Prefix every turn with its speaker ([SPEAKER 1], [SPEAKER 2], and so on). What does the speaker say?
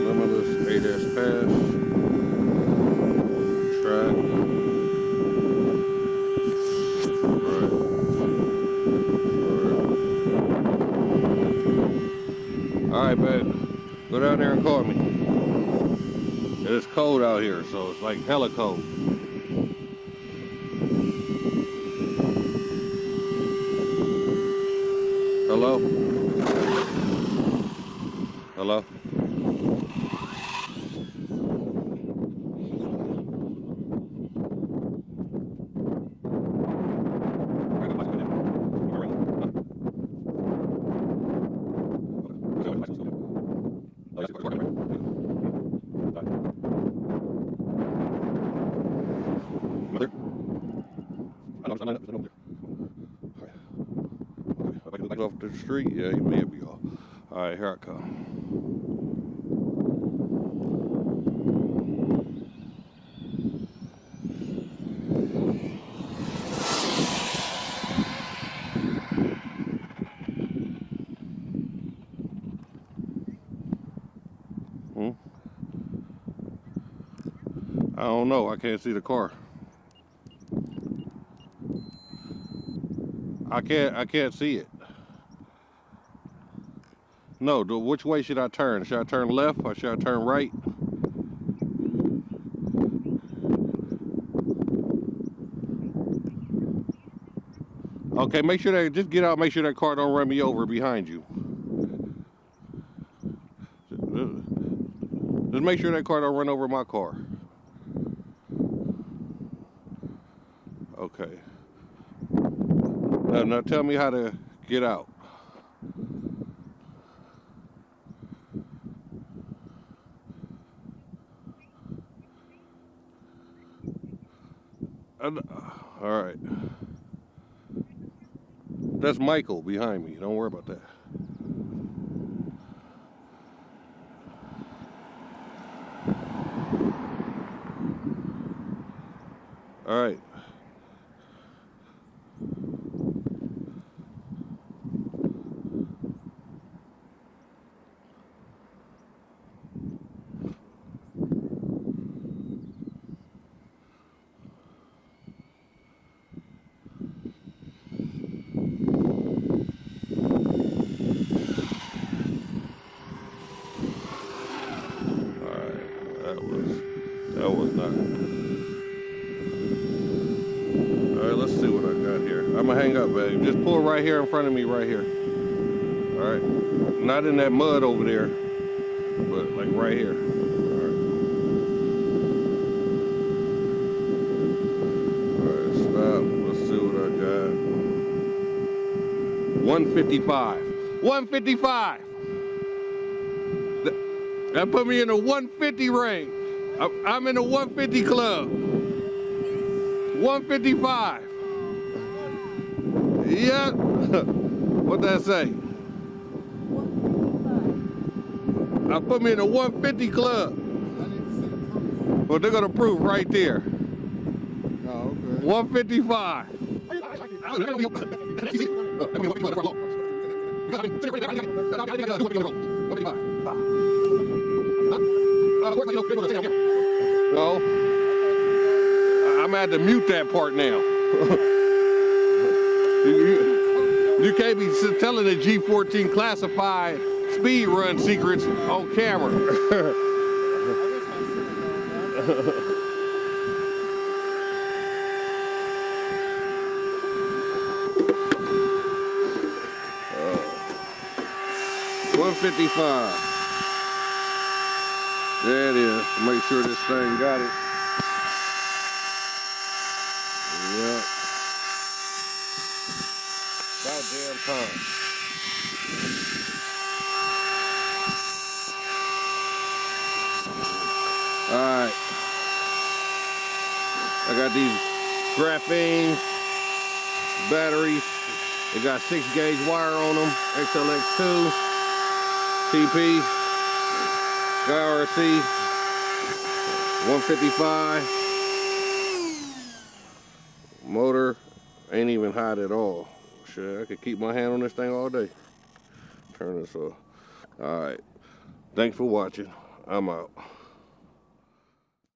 [SPEAKER 1] Limitless 8S pass. Track. Right. Alright, babe. Go down there and call me. It's cold out here, so it's like hella cold. Hello? Hello? Off the street, yeah, he may be off. All right, here I come. I don't know. I can't see the car. I can't see it. No, which way should I turn? Should I turn left or should I turn right? Okay, make sure that, just get out, make sure that car don't run me over behind you. Just make sure that car don't run over my car. Okay. Now tell me how to get out. All right. That's Michael behind me. Don't worry about that. All right. That was not. Alright, let's see what I got here. I'm gonna hang up, babe. Just pull right here in front of me, right here. Alright. Not in that mud over there, but like right here. Alright. Alright, stop. Let's see what I got. 155. 155! That put me in the 150 range. I'm in the 150 club. 155. Yeah. What that say? I put me in the 150 club. Well, they're gonna prove right there. Oh, okay. 155. No, I'm gonna have to mute that part now. You can't be telling the G14 classified speed run secrets on camera. Uh, 155. There it is. Make sure this thing got it. Yep. About damn time. Alright. I got these graphene batteries. They got 6-gauge wire on them. XLX2. TP. K.O.C. 155. Motor ain't even hot at all. Shit, I could keep my hand on this thing all day. Turn this off. Alright. Thanks for watching. I'm out.